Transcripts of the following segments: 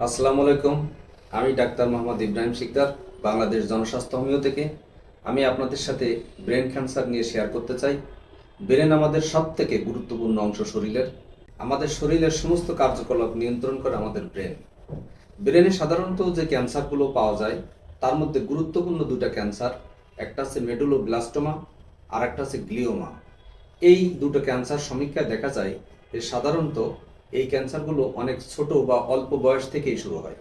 আসসালামু আলাইকুম। আমি ডাক্তার মোহাম্মদ ইব্রাহিম শিকদার, বাংলাদেশ জনস্বাস্থ্য হোমিও থেকে। আমি আপনাদের সাথে ব্রেন ক্যান্সার নিয়ে শেয়ার করতে চাই। ব্রেন আমাদের সবথেকে গুরুত্বপূর্ণ অংশ শরীরের। আমাদের শরীরের সমস্ত কার্যকলাপ নিয়ন্ত্রণ করে আমাদের ব্রেন। ব্রেনে সাধারণত যে ক্যান্সারগুলো পাওয়া যায় তার মধ্যে গুরুত্বপূর্ণ দুটো ক্যান্সার, একটা আছে মেডুলোব্লাস্টোমা আর একটা আছে গ্লিওমা। এই দুটো ক্যান্সার সমীক্ষায় দেখা যায় যে সাধারণত এই ক্যান্সারগুলো অনেক ছোট বা অল্প বয়স থেকেই শুরু হয়।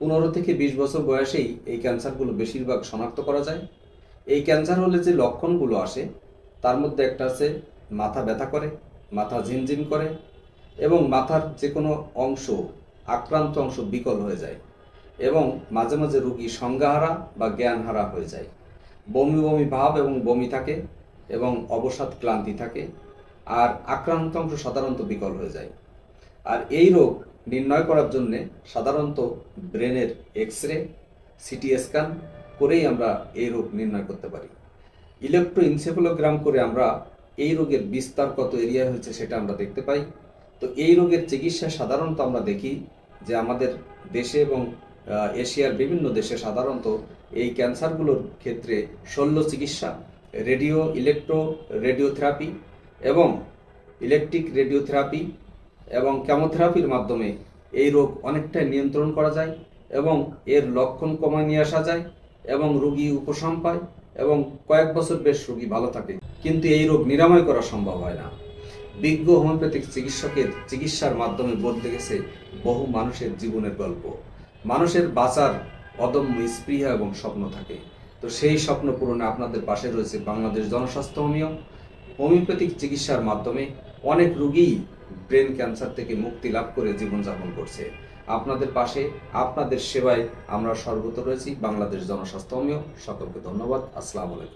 15 থেকে 20 বছর বয়সেই এই ক্যান্সারগুলো বেশিরভাগ শনাক্ত করা যায়। এই ক্যান্সার হলে যে লক্ষণগুলো আসে তার মধ্যে একটা আছে মাথা ব্যথা করে, মাথা ঝিমঝিম করে এবং মাথার যে কোনো অংশ, আক্রান্ত অংশ বিকল হয়ে যায় এবং মাঝে মাঝে রোগী সংজ্ঞাহারা বা জ্ঞানহারা হয়ে যায়। বমি বমি ভাব এবং বমি থাকে এবং অবসাদ ক্লান্তি থাকে, আর আক্রান্ত অংশ সাধারণত বিকল হয়ে যায়। আর এই রোগ নির্ণয় করার জন্য সাধারণত ব্রেনের এক্স-রে, সিটি স্ক্যান করেই আমরা এই রোগ নির্ণয় করতে পারি। ইলেকট্রোএনসেফালোগ্রাম করে আমরা এই রোগের বিস্তার কত এরিয়া হয়েছে সেটা আমরা দেখতে পাই। তো এই রোগের চিকিৎসা সাধারণত আমরা দেখি যে আমাদের দেশে এবং এশিয়ার বিভিন্ন দেশে সাধারণত এই ক্যান্সারগুলোর ক্ষেত্রে শল্য চিকিৎসা, রেডিওথেরাপি এবং ইলেকট্রিক রেডিওথেরাপি এবং কেমোথেরাপির মাধ্যমে এই রোগ অনেকটাই নিয়ন্ত্রণ করা যায় এবং এর লক্ষণ কমায় নিয়ে আসা যায় এবং রোগী উপশম পায় এবং কয়েক বছর বেশ রোগী ভালো থাকে। কিন্তু এই রোগ নিরাময় করা সম্ভব হয় না। বিজ্ঞ হোমিওপ্যাথিক চিকিৎসকের চিকিৎসার মাধ্যমে বদলে গেছে বহু মানুষের জীবনের গল্প। মানুষের বাঁচার অদম্য স্পৃহা এবং স্বপ্ন থাকে। তো সেই স্বপ্ন পূরণে আপনাদের পাশে রয়েছে বাংলাদেশ জনস্বাস্থ্য হোমিও। হোমিওপ্যাথিক চিকিৎসার মাধ্যমে অনেক রোগী ব্রেন ক্যান্সার থেকে মুক্তি লাভ করে জীবনযাপন করছে। আপনাদের পাশে, আপনাদের সেবায় আমরা সর্বত রয়েছি। বাংলাদেশ জনস্বাস্থ্য হোমিও। সকলকে ধন্যবাদ। আসসালামু আলাইকুম।